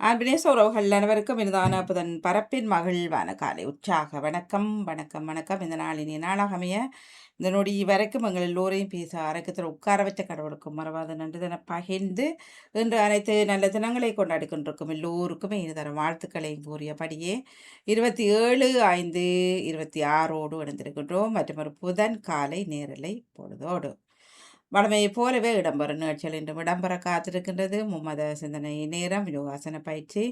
ஆல்பினேச உறவுகள் அனைவருக்கும் இனிதான புதன் பரப்பின் மகிழ்வான காலை உற்சாக வணக்கம் வணக்கம் வணக்கம். இந்த நாள் இனிய நாளாக அமைய இந்த நொடி வரைக்கும் எங்கள் எல்லோரையும் பேச அரக்கத்தில் உட்கார வச்ச கடவுளுக்கும் மறவாத நன்றி தின பகிர்ந்து இன்று அனைத்து நல்ல தினங்களை கொண்டாடி கொண்டிருக்கும் எல்லோருக்குமே இனிதர வாழ்த்துக்களையும் கூறியபடியே 27/5/26 இணைந்திருக்கின்றோம். மற்றும் ஒரு புதன் காலை நேரலை பொழுதோடு வழமையை போலவே இடம்பெறும் நிகழ்ச்சிகள் இன்றும் இடம்பெற காத்திருக்கின்றது. மும்மத சிந்தனை நேரம், யோகாசன பயிற்சி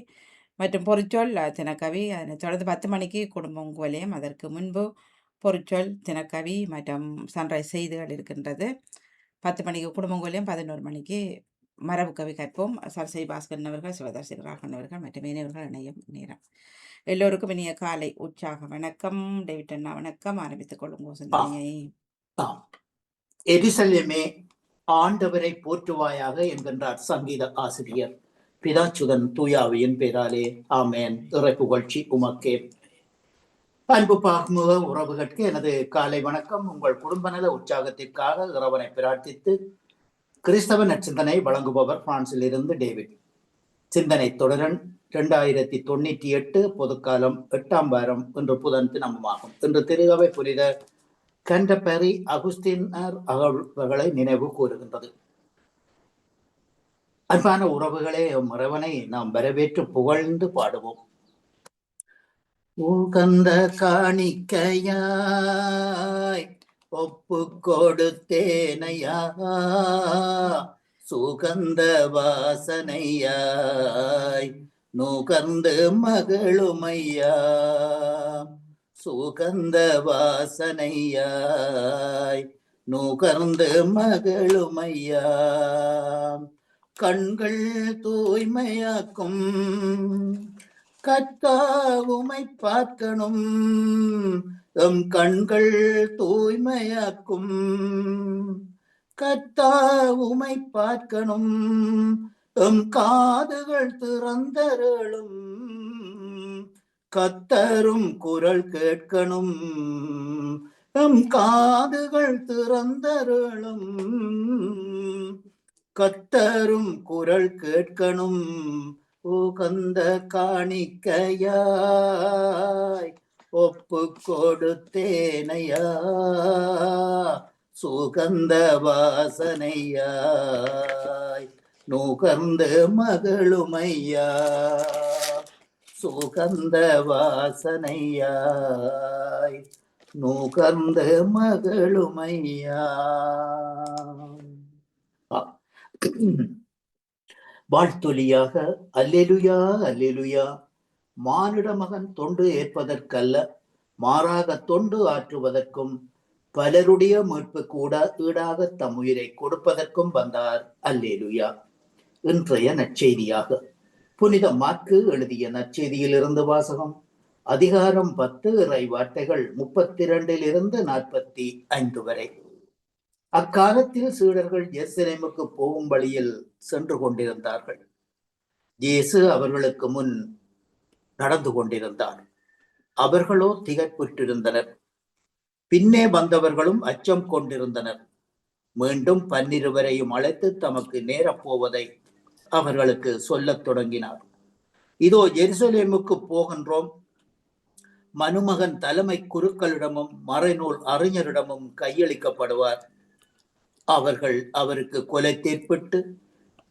மற்றும் பொறிச்சொல் தினக்கவி. அதனைத் தொடர்ந்து 10 மணிக்கு குடும்பம் கோலியம். அதற்கு முன்பு பொறிச்சொல் தினக்கவி மற்றும் சன்ரைஸ் செய்திகள் இருக்கின்றது. 10 மணிக்கு குடும்பம் கோலியம், 11 மணிக்கு மரபு கவி கற்போம். சரசை பாஸ்கரன் அவர்கள், சிவதாசி ராகவன் அவர்கள் மற்றும் இணையவர்கள் இணையும் நேரம். எல்லோருக்கும் இனிய காலை உற்சாக வணக்கம். டேவிட் அண்ணா வணக்கம். ஆரம்பித்துக் கொள்ளுங்க சிந்தனையை. எருசலேமே ஆண்டவரை போற்றுவாயாக என்கின்றார் சங்கீத ஆசிரியர். பிதாச்சுதன் தூயாவியின் பேராலே ஆமேன். இறை புகழ்ச்சி உமக்கே. அன்பு பாக்முக உறவுகளுக்கு எனது காலை வணக்கம். உங்கள் குடும்ப நல உற்சாகத்திற்காக இறைவனை பிரார்த்தித்து கிறிஸ்தவ நற்சிந்தனை வழங்குபவர் பிரான்சில் இருந்து டேவிட். சிந்தனை தொடரன் 2098 பொதுக்காலம் 8ஆம் வாரம் இன்று புதன் தினமாகும். இன்று திருகவை புனித கண்டபெரி அகுஸ்தினர் அவர்களை நினைவு கூறுகின்றது. அன்பான உறவுகளே, இறைவனை நாம் வரவேற்று புகழ்ந்து பாடுவோம். உகந்த காணிக்கையாய் ஒப்பு கொடுத்தேனையா, சுகந்த வாசனையாய் நுகர்ந்து மகளுமையா, சுகந்த வாசனையாய் நுகர்ந்து மகளுமையா. கண்கள் தூய்மையாக்கும் கர்த்தாவுமை பார்க்கணும், எம் கண்கள் தூய்மையாக்கும் கர்த்தாவுமை பார்க்கணும், எம் காதுகள் திறந்தருளும் கத்தரும் குரல் கேட்கணும், எம் காதுகள் திறந்தருளும் கத்தரும் குரல் கேட்கணும். உகந்த காணிக்கையாய் ஒப்பு கொடுத்தேனையா, சுகந்த வாசனையாய் நுகர்ந்து மகளுமையா, சுகந்த வாசனையாய் நுகர்ந்து மகளுமையா. வாழ்த்தொலியாக அல்லேலுயா அல்லேலுயா. மானிட மகன் தொண்டு ஏற்பதற்கல்ல, மாறாக தொண்டு ஆற்றுவதற்கும் பலருடைய மீட்பு கூட ஈடாக தம் உயிரை கொடுப்பதற்கும் வந்தார். அல்லேலுயா. இன்றைய நற்செய்தியாக புனித மாற்கு எழுதிய நற்செய்தியிலிருந்து வாசகம். அதிகாரம் 10 இறை வார்த்தைகள் 32 45 வரை. அக்காலத்தில் சீடர்கள் எருசலேமுக்கு போகும் வழியில் சென்று கொண்டிருந்தார்கள். இயேசு அவர்களுக்கு முன் நடந்து கொண்டிருந்தார். அவர்களோ திகைப்புற்றிருந்தனர். பின்னே வந்தவர்களும் அச்சம் கொண்டிருந்தனர். மீண்டும் 12 அழைத்து தமக்கு நேரப்போவதை அவர்களுக்கு சொல்லத் தொடங்கினார். இதோ எருசலேமுக்கு போகின்றோம். மனுமகன் தலைமை குருக்களிடமும் மறைநூல் அறிஞரிடமும் கையளிக்கப்படுவார். அவர்கள் அவருக்கு கொலை தீர்ப்பிட்டு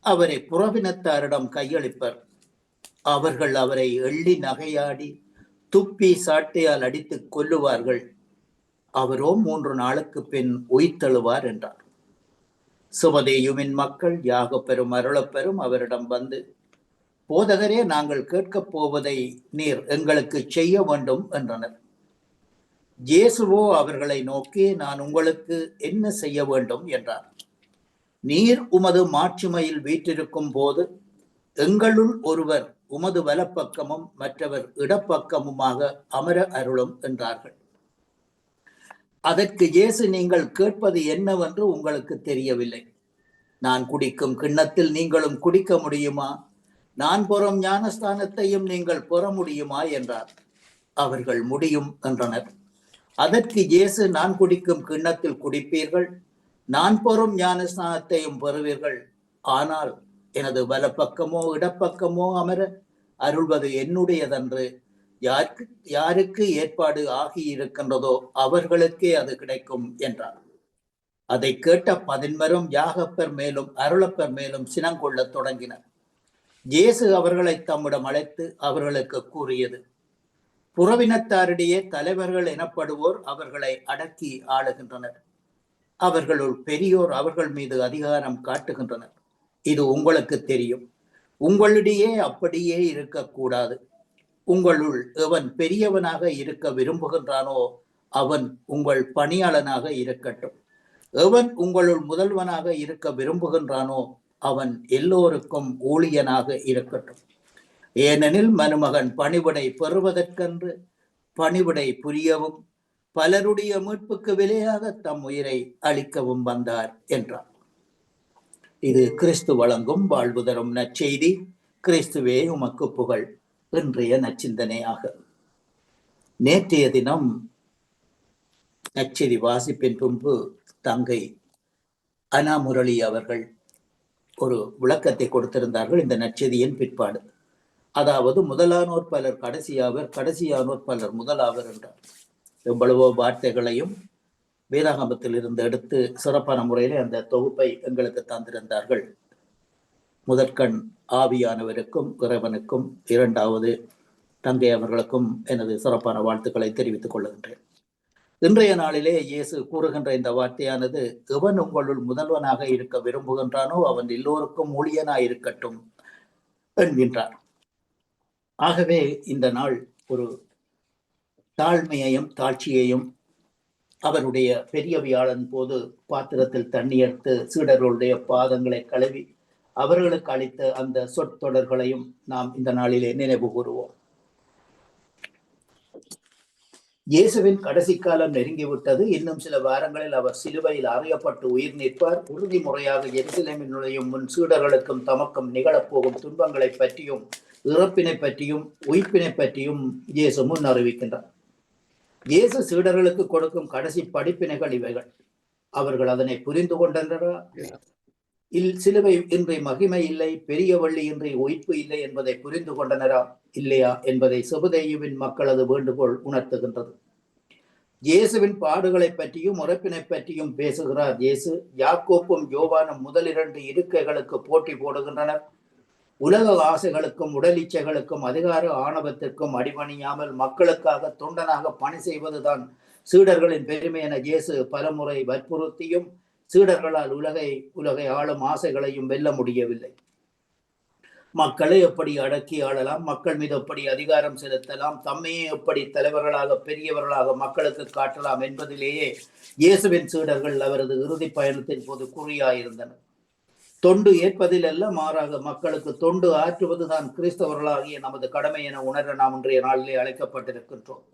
அவரை புறவினத்தாரிடம் கையளிப்பர். அவர்கள் அவரை எள்ளி நகையாடி துப்பி சாட்டையால் அடித்து கொல்லுவார்கள். அவரோ 3 நாளுக்கு பின் உயிர்த்தெழுவார் என்றார். சுமதேயுவின் மக்கள் யாகப்பெரும் அருளப்பெரும் அவரிடம் வந்து, போதகரே, நாங்கள் கேட்கப் போவதை நீர் எங்களுக்கு செய்ய வேண்டும் என்றனர். இயேசுவோ அவர்களை நோக்கி, நான் உங்களுக்கு என்ன செய்ய வேண்டும் என்றார். நீர் உமது மாட்சிமையில் வீற்றிருக்கும் போது எங்களுள் ஒருவர் உமது வலப்பக்கமும் மற்றவர் இடப்பக்கமுமாக அமர அருளும் என்றார்கள். அதற்கு இயேசு, நீங்கள் கேட்பது என்னவென்று உங்களுக்கு தெரியவில்லை. நான் குடிக்கும் கிண்ணத்தில் நீங்களும் குடிக்க முடியுமா? நான் பெறும் ஞானஸ்தானத்தையும் நீங்கள் பெற முடியுமா என்றார். அவர்கள் முடியும் என்றனர். அதற்கு இயேசு, நான் குடிக்கும் கிண்ணத்தில் குடிப்பீர்கள், நான் பெறும் ஞானஸ்தானத்தையும் பெறுவீர்கள். ஆனால் எனது வலப்பக்கமோ இடப்பக்கமோ அமர அருள்வது என்னுடையதன்று. யாருக்கு ஏற்பாடு ஆகியிருக்கின்றதோ அவர்களுக்கே அது கிடைக்கும் என்றார். அதை கேட்ட 11 யாகப்பர் மேலும் அருளப்பர் மேலும் சினங்கொள்ளத் தொடங்கினர். இயேசு அவர்களை தம்மிடம் அழைத்து அவர்களுக்கு கூறியது, புறவினத்தாரிடையே தலைவர்கள் எனப்படுவோர் அவர்களை அடக்கி ஆளுகின்றனர். அவர்களுள் பெரியோர் அவர்கள் மீது அதிகாரம் காட்டுகின்றனர். இது உங்களுக்கு தெரியும். உங்களிடையே அப்படியே இருக்கக்கூடாது. உங்களுள் எவன் பெரியவனாக இருக்க விரும்புகின்றானோ அவன் உங்கள் பணியாளனாக இருக்கட்டும். எவன் உங்களுள் முதல்வனாக இருக்க விரும்புகின்றானோ அவன் எல்லோருக்கும் ஊழியனாக இருக்கட்டும். ஏனெனில் மருமகன் பணிவிடை பெறுவதற்கென்று பணிவிடை புரியவும் பலருடைய மீட்புக்கு விலையாக தம் உயிரை அளிக்கவும் வந்தார் என்றார். இது கிறிஸ்து வழங்கும் வாழ்வு தரும் நற்செய்தி. கிறிஸ்துவே உமக்கு புகழ். இன்றைய நச்சிந்தனையாக நேற்றைய தினம் நற்செய்தி வாசிப்பின் பின்பு தங்கை அனாமுரளி அவர்கள் ஒரு விளக்கத்தை கொடுத்திருந்தார்கள். இந்த நற்செய்தியின் பிற்பாடு, அதாவது முதலானோர் பலர் கடைசியாவர், கடைசியானோர் பலர் முதலாவர் என்றார். எவ்வளவோ வார்த்தைகளையும் வேதாகமத்தில் இருந்து எடுத்து சிறப்பான முறையிலே அந்த தொகுப்பை எங்களுக்கு தந்திருந்தார்கள். முதற்கண் ஆவியானவருக்கும் இறைவனுக்கும், இரண்டாவது தங்கை அவர்களுக்கும் எனது சிறப்பான வாழ்த்துக்களை தெரிவித்துக் கொள்கின்றேன். இன்றைய நாளிலே இயேசு கூறுகின்ற இந்த வார்த்தையானது, எவன் உங்களுள் முதல்வனாக இருக்க விரும்புகின்றானோ அவன் எல்லோருக்கும் ஊழியனாய் இருக்கட்டும் என்கின்றார். ஆகவே இந்த நாள் ஒரு தாழ்மையையும் தாட்சியையும், அவருடைய பெரிய வியாழன் போது பாத்திரத்தில் தண்ணி எடுத்து சீடர்களுடைய பாதங்களை கழுவி அவர்களுக்கு அளித்த அந்த சொற்றொடர்களையும் நாம் இந்த நாளிலே நினைவு கூறுவோம். இயேசுவின் கடைசி காலம் நெருங்கிவிட்டது. இன்னும் சில வாரங்களில் அவர் சிலுவையில் அறையப்பட்டு உயிர் நிற்பார். உறுதிமுறையாக எருசலேமில் நுழையும் முன் சீடர்களுக்கும் தமக்கும் நிகழப்போகும் துன்பங்களை பற்றியும் இறப்பினை பற்றியும் உயிர்ப்பினை பற்றியும் இயேசு முன் அறிவிக்கின்றார். இயேசு சீடர்களுக்கு கொடுக்கும் கடைசி படிப்பினைகள் இவைகள். அவர்கள் அதனை புரிந்து கொண்டனரா? சிலுவை இன்றி மகிமை இல்லை, பெரிய வள்ளி இன்றி உயிர்ப்பு இல்லை என்பதை புரிந்து கொண்டனரா இல்லையா என்பதை செபதேயுவின் மக்களது வேண்டுகோள் உணர்த்துகின்றது. இயேசுவின் பாடுகளை பற்றியும் உறப்பினை பற்றியும் பேசுகிறார் இயேசு. யாக்கோப்பும் யோவானும் முதல் 2 இருக்கைகளுக்கு போட்டி போடுகின்றனர். உலக ஆசைகளுக்கும் உடல் இச்சைகளுக்கும் அதிகார ஆணவத்திற்கும் அடிபணியாமல் மக்களுக்காக தொண்டனாக பணி செய்வதுதான் சீடர்களின் பெருமை என இயேசு பலமுறை வற்புறுத்தியும் சீடர்களால் உலகை ஆளும் ஆசைகளையும் வெல்ல முடியவில்லை. மக்களை எப்படி அடக்கி ஆளலாம், மக்கள் மீது எப்படி அதிகாரம் செலுத்தலாம், தம்மையே எப்படி தலைவர்களாக பெரியவர்களாக மக்களுக்கு காட்டலாம் என்பதிலேயே இயேசுவின் சீடர்கள் அவரது இறுதி பயணத்தின் போது குறியாயிருந்தனர். தொண்டு ஏற்பதில் அல்ல, மாறாக மக்களுக்கு தொண்டு ஆற்றுவதுதான் கிறிஸ்தவர்களாகிய நமது கடமை என உணர நாம் இன்றைய நாளிலே அழைக்கப்பட்டிருக்கின்றோம்.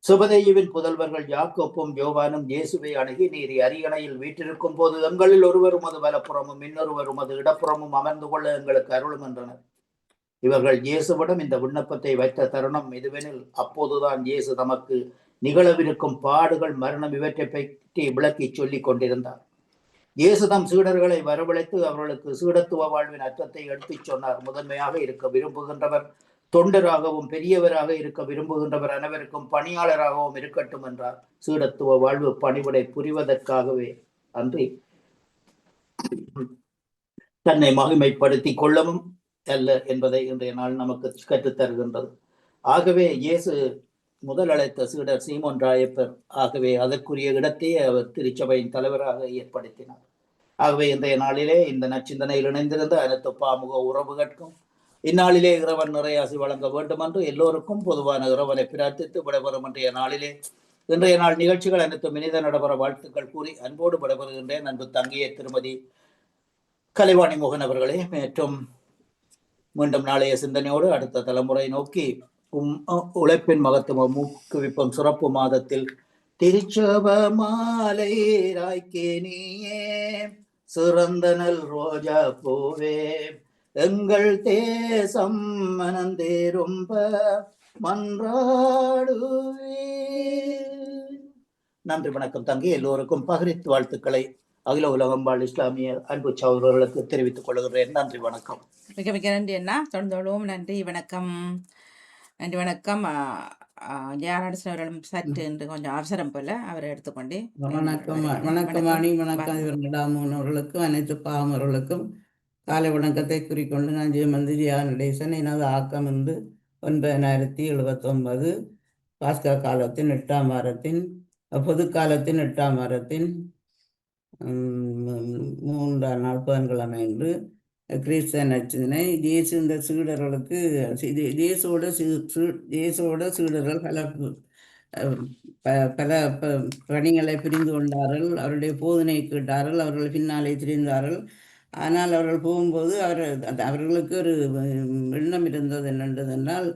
செபதேயுவின் புதல்வர்கள் யாக்கோப்பும் யோவானும் இயேசுவை அணுகி, நீர் அரியணையில் வீற்றிருக்கும் போது எங்களில் ஒருவர் உமது வலப்புறமும் இன்னொருவர் உமது இடப்புறமும் அமர்ந்து கொள்ள எங்களுக்கு அருளும் என்றனர். இவர்கள் இயேசுவிடம் இந்த விண்ணப்பத்தை வைத்த தருணம் இதுவெனில், அப்போதுதான் இயேசு தமக்கு நிகழவிருக்கும் பாடுகள், மரணம் இவற்றை பற்றி விளக்கி சொல்லிக் கொண்டிருந்தார். இயேசு தம் சீடர்களை வரவழைத்து அவர்களுக்கு சீடத்துவ வாழ்வின் அர்த்தத்தை எடுத்துச் சொன்னார். முதன்மையாக இருக்க விரும்புகின்றவர் தொண்டராகவும் பெரியவராக இருக்க விரும்புகின்றவர் அனைவருக்கும் பணியாளராகவும் இருக்கட்டும் என்றார். சீடத்துவ வாழ்வு பணிவிடை புரிவதற்காகவே அன்றி தன்னை மகிமைப்படுத்திக் கொள்ளவும் அல்ல என்பதை இன்றைய நாள் நமக்கு கற்றுத்தருகின்றது. ஆகவே இயேசு முதல் அழைத்த சீடர் சீமோன் ராயப்பர். ஆகவே அதற்குரிய இடத்தையே அவர் திருச்சபையின் தலைவராக ஏற்படுத்தினார். ஆகவே இன்றைய நாளிலே இந்த நச்சிந்தனையில் இணைந்திருந்த அனைத்து பாமுக உறவுகளுக்கும் இந்நாளிலே இறைவன் நிறையாசி வழங்க வேண்டும் என்று எல்லோருக்கும் பொதுவான இறைவனை பிரார்த்தித்து விடைபெறும் இன்றைய நாளிலே இன்றைய நாள் நிகழ்ச்சிகள் அனைத்தும் இனித நடைபெற வாழ்த்துக்கள் கூறி அன்போடு விடைபெறுகின்றேன். அன்பு தங்கிய திருமதி கலைவாணி மோகன் அவர்களே, மற்றும் மீண்டும் நாளைய சிந்தனையோடு அடுத்த தலைமுறை நோக்கி உழைப்பின் மகத்துவம் ஊக்குவிப்பும் சிறப்பு மாதத்தில் திருச்சப மாலை ராய்க்கே நீயே சிறந்த நல் ரோஜா பூவே எங்கள் தேசம் மனந்தேரும்ப மன்றாடுவே. நன்றி, வணக்கம் தங்கி. எல்லோருக்கும் பகிர்ந்து வாழ்த்துக்களை அகில உலகம் வாழ் இஸ்லாமிய அன்பு சகோதரர்களுக்கு தெரிவித்துக் கொள்கிறேன். நன்றி, வணக்கம். மிக மிக நன்றி அண்ணா. தொடர்ந்தோடும் நன்றி, வணக்கம். நன்றி, வணக்கம். ஜெயானடசன் அவர்களும் சற்று என்று கொஞ்சம் அவசரம் போல அவரை எடுத்துக்கொண்டு வணக்கம் வாணி, வணக்கம் அவர்களுக்கும் அனைத்து பாமர்களுக்கும் காலை வணக்கத்தை குறிக்கொண்டு நான் ஜெயமந்திரி நடேசன். எனது ஆக்கம் என்று 9079 பாஸ்கா காலத்தின் 8ஆம் வாரத்தின் பொது காலத்தின் 8ஆம் வாரத்தின் 3ஆம் நாள் புதன்கிழமை என்று கிறிஸ்தவ நச்சினை இயேசு இந்த சீடர்களுக்கு இயேசுவோட சீடர்கள் பல பணிகளை புரிந்து கொண்டார்கள். அவருடைய போதனை கேட்டார்கள். அவர்கள் பின்னாலே திரிந்தார்கள். ஆனால் அவர்கள் போகும்போது அவர்களுக்கு ஒரு எண்ணம் இருந்தது. என்னென்றதென்றால்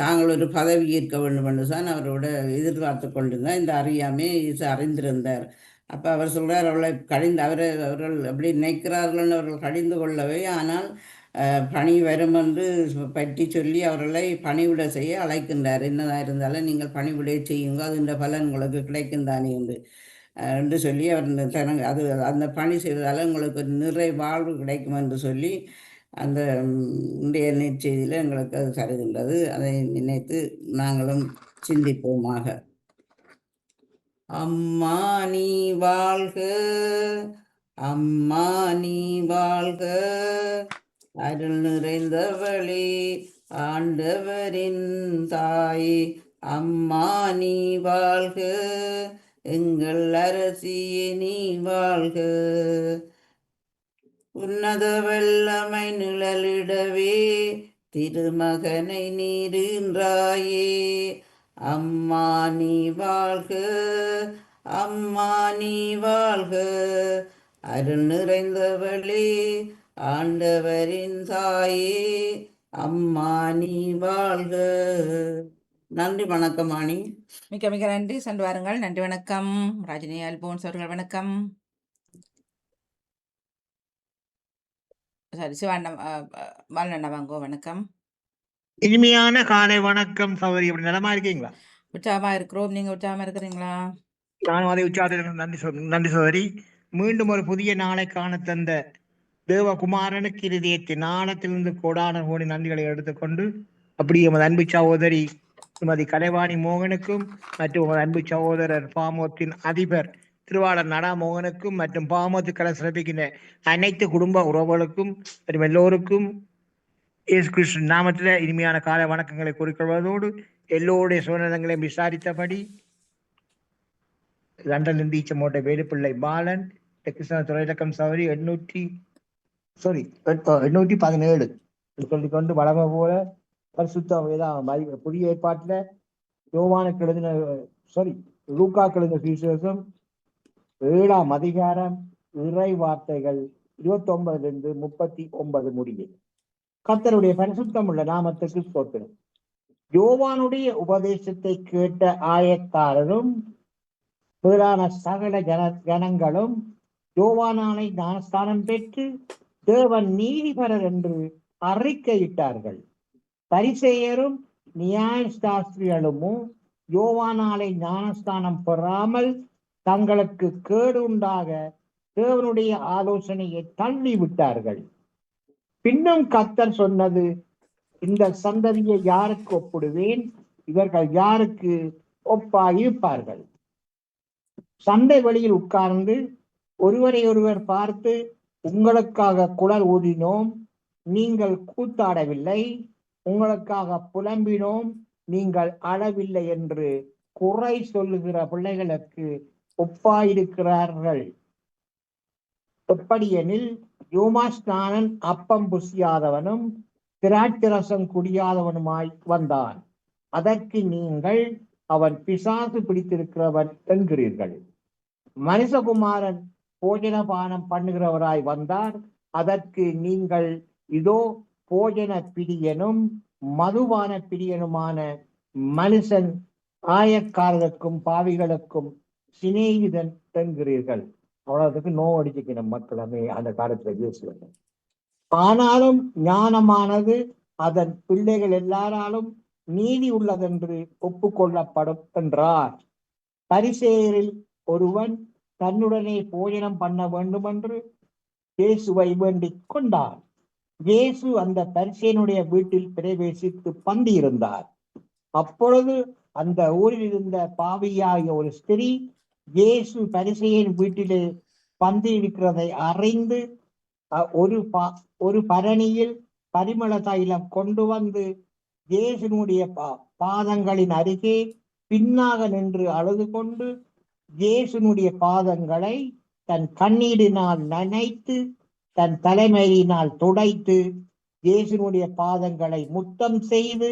தாங்கள் ஒரு பதவி ஏற்க வேண்டும் என்று தான் அவரோட எதிர்பார்த்து கொண்டிருந்தார். இந்த அறியாமே அறிந்திருந்தார். அப்போ அவர் சொல்கிறார், அவர்கள் அப்படி நினைக்கிறார்கள் அவர்கள் கடிந்து கொள்ளவே. ஆனால் பணி வரும் என்று பற்றி சொல்லி அவர்களை பணிவிட செய்ய அழைக்கின்றார். என்னதாக இருந்தாலும் நீங்கள் பணிவிடை செய்யுங்க, அது இந்த பலன் உங்களுக்கு கிடைக்கும் தானே என்று சொல்லி அவர் அந்த பணி செய்வதால் உங்களுக்கு ஒரு நிறை வாழ்வு கிடைக்கும் என்று சொல்லி அந்த இன்றைய நற்செய்தியில் எங்களுக்கு அது தருகின்றது. அதை நினைத்து நாங்களும் சிந்திப்போமாக. அம்மா நீ வாழ்க, அம்மா நீ வாழ்க, அருள் நிறைந்தவளே, ஆண்டவரின் தாய். அம்மா நீ வாழ்க, எங்கள் அரசியே நீ வாழ்க. உன்னத வல்லமை நிழலிடவே திருமகனை நீருன்றாயே. அம்மா நீ வாழ்க, அம்மா நீ வாழ்க, அருள் நிறைந்தவளே, ஆண்டவரின் தாயே. அம்மா நீ வாழ்க. நன்றி, வணக்கம் ஆணி. மிக மிக நன்றி. சென்று வாருங்கள். நன்றி, வணக்கம். ராஜினி அல்போன்ஸ் அவர்கள் வணக்கம். சரி, சிவாண்டம் மல்லண்ணா வாங்கோ, வணக்கம். இனிமையான காலை வணக்கம் சகோதரி. எப்படி நலமா இருக்கீங்களா? உற்சாகமா இருக்கிறோம். நீங்க உற்சாகமா இருக்கிறீங்களா? நானும் அதை உற்சாகத்தில் நன்றி சகோதரி. மீண்டும் ஒரு புதிய நாளை காண தந்த தேவகுமாரனுக்கு இருதயத்தின் ஆழத்திலிருந்து கோடான கோடி நன்றிகளை எடுத்துக்கொண்டு அப்படி எமது அன்பு சகோதரி திருமதி கலைவாணி மோகனுக்கும் மற்றும் உமது அன்பு சகோதரர் பாமோத்தின் அதிபர் திருவாளர் நடா மோகனுக்கும் மற்றும் பாமோத்து கலை சிறப்பிக்கின்ற அனைத்து குடும்ப உறவுகளுக்கும் மற்றும் எல்லோருக்கும் இயேசு கிறிஸ்து நாமத்தில் இனிமையான காலை வணக்கங்களை குறிக்கொள்வதோடு எல்லோருடைய சுதந்திரங்களையும் விசாரித்தபடி லண்டன் ஈச்சமோட்டை வேலுப்பிள்ளை பாலன் கிருஷ்ண துறையிலக்கம் சவரி 817 சொல்லிக்கொண்டு வளமை போல பரிசுத்த புதிய ஏற்பாட்டுல யோவானுக்கு எழுதின லூக்காக்கு எழுதின சுவிசேஷம் 7ஆம் அதிகாரம் இறை வார்த்தைகள் 29 39 முடிய. கர்த்தருடைய பரிசுத்தம் உள்ள நாமத்துக்கு ஸ்தோத்திரம். யோவானுடைய உபதேசத்தை கேட்ட ஆயக்காரரும் பிறான சகல ஜனங்களும் யோவானானை ஞானஸ்தானம் பெற்று தேவன் நீதிபரர் என்று அறிக்கையிட்டார்கள். பரிசேயரும் நியாய சாஸ்திரிகளுமோ யோவானாலை ஞானஸ்தானம் பெறாமல் தங்களுக்கு கேடு உண்டாக தேவனுடைய ஆலோசனையை தள்ளி விட்டார்கள். பின்னும் கர்த்தர் சொன்னது, இந்த சந்ததியை யாருக்கு ஒப்பிடுவேன்? இவர்கள் யாருக்கு ஒப்பாயிருப்பார்கள்? சண்டை வெளியில் உட்கார்ந்து ஒருவரை ஒருவர் பார்த்து, உங்களுக்காக குழல் ஊதினோம், நீங்கள் கூத்தாடவில்லை, உங்களுக்காக புலம்பினோம், நீங்கள் அழவில்லை என்று குறை சொல்லுகிற பிள்ளைகளுக்கு ஒப்பாயிருக்கிறார்கள். எப்படியெனில் யோமாஸ்நானன் அப்பம் புசியாதவனும் திராட்சரசம் குடியாதவனுமாய் வந்தான். அதற்கு நீங்கள் அவன் பிசாசு பிடித்திருக்கிறவன் என்கிறீர்கள். மனுஷகுமாரன் போஜனபானம் பண்ணுகிறவராய் வந்தார். அதற்கு நீங்கள் இதோ போஜன பிரியனும் மதுபான பிரியனுமான மனுஷன் ஆயக்காரருக்கும் பாவிகளுக்கும் சிநேகிதன் என்கிறீர்கள். அவ்வளவுக்கு அடிச்சுக்கணும் மக்களமே அந்த காலத்துல பேசுவாங்க. ஆனாலும் ஞானமானது அதன் பிள்ளைகள் எல்லாராலும் நீதி உள்ளதென்று ஒப்புக்கொள்ளப்படும் என்றார். பரிசேயரில் ஒருவன் தன்னுடனே போஜனம் பண்ண வேண்டும் என்று இயேசுவை வேண்டிக் கொண்டார். இயேசு அந்த பரிசேயனுடைய வீட்டில் பிரவேசித்து பந்தியிருந்தார். அப்பொழுது அந்த ஊரில் இருந்த பாவியாகிய ஒரு ஸ்திரீ இயேசு பரிசேயன் வீட்டிலே பந்தி இருக்கிறதை அறிந்து ஒரு பரணியில் பரிமள தைலம் கொண்டு வந்து இயேசுனுடைய பாதங்களின் அருகே பின்னாக நின்று அழுது கொண்டு இயேசுனுடைய பாதங்களை தன் கண்ணீரினால் நனைத்து தன் தலைமையினால் துடைத்து இயேசுனுடைய பாதங்களை முத்தம் செய்து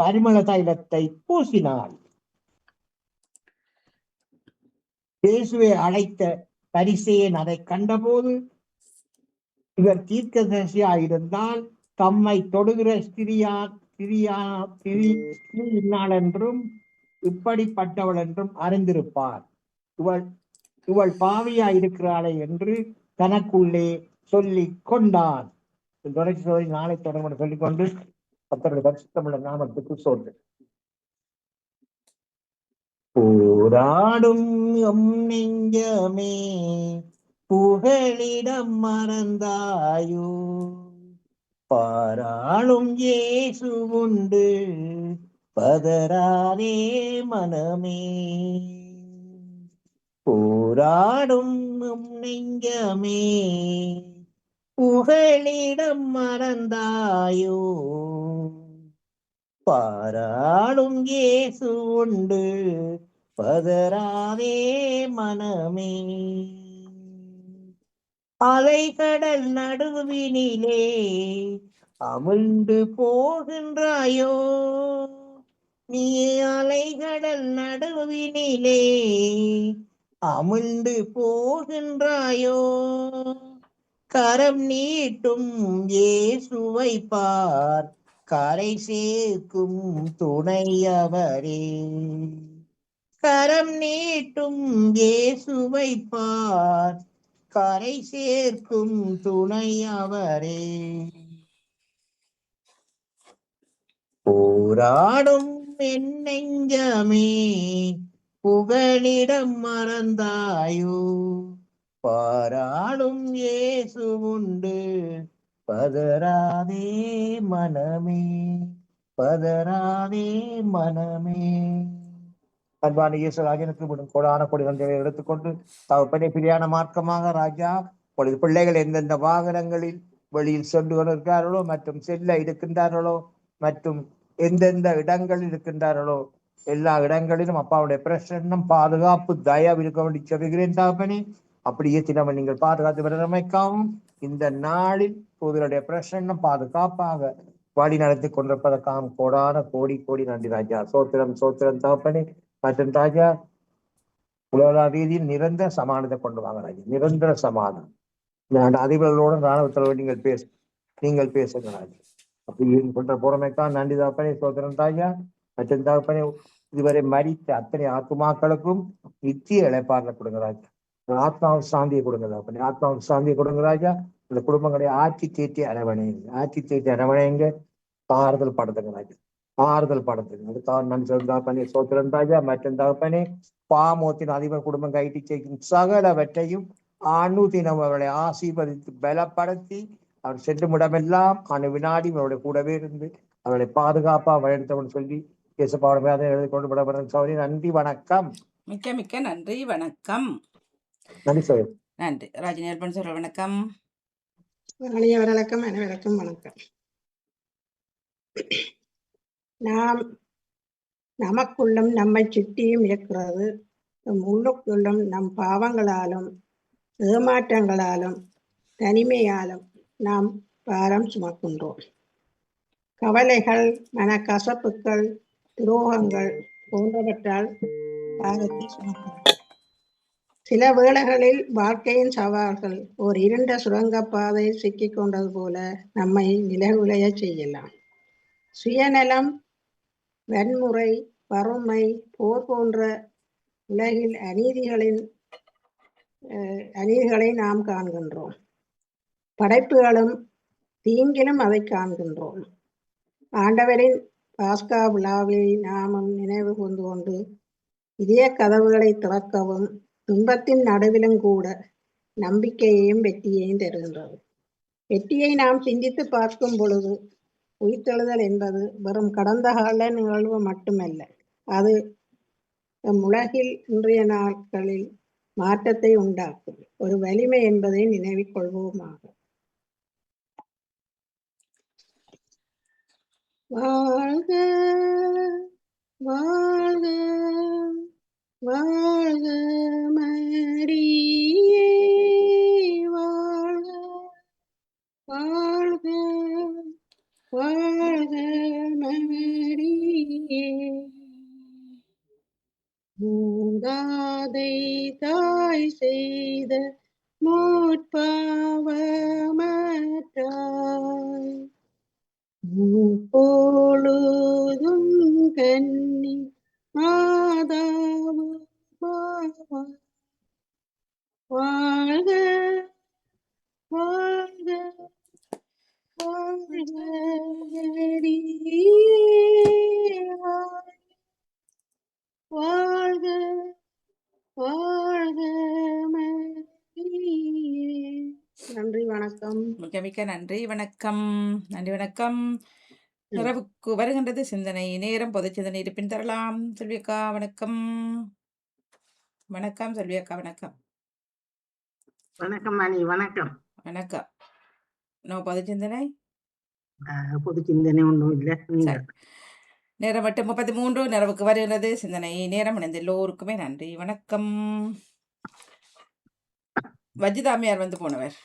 பரிமள தைலத்தை பூசினாள். இயேசுவை அழைத்த பரிசேயன் அதை கண்டபோது, இவர் தீர்க்கதரிசியாயிருந்தால் தம்மை தொடுகிற ஸ்திரீயினாள் என்றும் இப்படிப்பட்டவள் என்றும் அறிந்திருப்பார். இவள் பாவியா இருக்கிறாளே என்று தனக்குள்ளே சொல்லிக் கொண்டான். தொடர்ச்சி நாளை தொடர்பு சொல்லிக்கொண்டு கர்த்தருடைய பரிசுத்தமுள்ள நாமத்துக்கு சோறு. போராடும் எம் நெஞ்சமே புகழிடம் மறந்தாயோ, பாராளும் இயேசு உண்டு பதராதே மனமே. போராடும் எம் நெஞ்சமே புகழிடம் மறந்தாயோ, பாராளும் இயேசு உண்டு பதராதே மனமே. அலைகடல் நடுவினிலே அமிழ்ந்து போகின்றாயோ, நீ அலைகடல் நடுவினிலே அமிழ்ந்து போகின்றாயோ, கரம் நீட்டும் இயேசுவை பார் கரை சேர்க்கும் துணையவரே. கரம் நீட்டும் இயேசுவை பார் கரை சேர்க்கும் துணையவரே. போராடும் என் நெஞ்சமே புகழிடம் மறந்தாயோ, பாராளும் இயேசு உண்டு பதராதே மனமே, பதராதே மனமே. அன்பான இயேசு ராஜனுக்கு விடும் கோடான கொடி நன்றிகளை எடுத்துக்கொண்டு தகப்பனே பிரியான மார்க்கமாக ராஜா பொழுது பிள்ளைகள் எந்தெந்த வாகனங்களில் வெளியில் சென்று கொண்டிருக்கிறார்களோ மற்றும் செல்ல இருக்கின்றார்களோ மற்றும் எந்தெந்த இடங்களில் இருக்கின்றார்களோ எல்லா இடங்களிலும் அப்பாவுடைய பிரசன்னம் பாதுகாப்பு தயவு இருக்க வேண்டி சொல்கிறேன் தகப்பனே. அப்படியே தினமும் நீங்கள் பாதுகாத்து விடமைக்காவும் இந்த நாளில் பொதுடைய பிரசன்னம் பாதுகாப்பாக வழி நடத்தி கொண்டிருப்பதற்காக கோடான கோடி கோடி நன்றி ராஜா. சோத்திரம் சோத்திரம் தகப்பனே. மற்றும் ராஜா உலக ரீதியில் நிரந்தர சமாதானத்தை கொண்டு வாங்க ராஜா, நிரந்தர சமாதானம். நான் அதிபர்களோட ராணுவத்தில் நீங்கள் பேசுங்க ராஜா. அப்படி கொண்ட போறமைக்கா நன்றி தகப்பனே. சோத்திரம் ராஜா. மற்றும் தகப்பனே இதுவரை மரித்த அத்தனை ஆத்மாக்களுக்கும் நித்திய இழைப்பாறுல கொடுங்க ராஜா. ஆத்மாவுக்கு சாந்தியை கொடுங்க தகப்பனே, ஆத்மாவுக்கு சாந்தியை கொடுங்க ராஜா. இந்த குடும்பங்களை ஆட்சி தேற்றி அரவணைங்க, ஆறுதல் படுத்துங்க ராஜா, ஆறுதல் படுத்துங்க. அதுக்காக நன்றி தகப்பனே. சோத்திரம் ராஜா. மற்றும் தகப்பனே பாமோத்தின் அதிபர் குடும்பம் கைட்டி செய்யும் சகலவற்றையும் அனுதினம் அவர்களை ஆசீர்வதித்து பலப்படுத்தி அவர் சென்று இடமெல்லாம் வினாடி அவருடைய கூடவே இருந்து அவர்களை பாதுகாப்பா வழிநடத்தவன் சொல்லி இயேசுபாவுடைய எழுதி கொண்டு விடப்படுற சௌரி. நன்றி, வணக்கம். மிக்க மிக்க நன்றி, வணக்கம். நன்றி சார். நன்றி ராஜினி சார். வணக்கம். வணக்கம், அனைவருக்கும் வணக்கம். நாம் நமக்குள்ளும் நம்மை சுற்றியும் இருக்கிறது. உள்ளுக்குள்ளும் நம் பாவங்களாலும் ஏமாற்றங்களாலும் தனிமையாலும் நாம் பாரம் சுமக்கின்றோம். கவலைகள், மனக்கசப்புகள், துரோகங்கள் போன்றவற்றால் பாரத்தை சுமக்கின்றோம். சில வேளைகளில் வாழ்க்கையின் சவால்கள் ஒரு இருண்ட சுரங்கப்பாதையில் சிக்கிக் கொண்டது போல நம்மை நிலைகுலைய செய்யலாம். சுயநலம், வன்முறை, வறுமை, போர் போன்ற உலகில் அநீதிகளை நாம் காண்கின்றோம். படைப்புகளும் தீங்கிலும் அதை காண்கின்றோம். ஆண்டவரின் பாஸ்கா விழாவை நாமும் நினைவு கொண்டு இதய கதவுகளை திறக்கவும் துன்பத்தின் நடுவிலும் கூட நம்பிக்கையையும் வெற்றியையும் தருகின்றது. வெற்றியை நாம் சிந்தித்து பார்க்கும் பொழுது உயிர்த்தெழுதல் என்பது வெறும் கடந்த கால நிகழ்வு மட்டுமல்ல, அது நம் உலகில் இன்றைய நாட்களில் மாற்றத்தை உண்டாக்கும் ஒரு வலிமை என்பதை நினைவில் கொள்வோமாக. வாழ்க வாழ்க வாழ்க மரியே, வாழ்க வாழ்க வாழ்க மரியே. மூதாதை தாய் செய்த முற்பாவமற்றாய், பொழுதும் கன்னி மாதாவு வாழ்க வாழ்க வாழ்க மரியே, வாழ்க வாழ்க மரியே. நன்றி, வணக்கம். மிக்க மிக்க நன்றி, வணக்கம். நன்றி, வணக்கம். நிறைவுக்கு வருகின்றது சிந்தனை நேரம். பொது சிந்தனை இருப்பின் தரலாம். செல்வி அக்கா வணக்கம். வணக்கம் செல்வி அக்கா, வணக்கம். வணக்கம் மணி, வணக்கம். வணக்கம். நோ பொது சிந்தனை. பொது சிந்தனை ஒன்றும் இல்லை. சரி, நேரம் 8:33 நிறைவுக்கு வருகிறது சிந்தனை நேரம். இணைந்த எல்லோருக்குமே நன்றி, வணக்கம். வஜிதாமியார் வந்து போனவர்.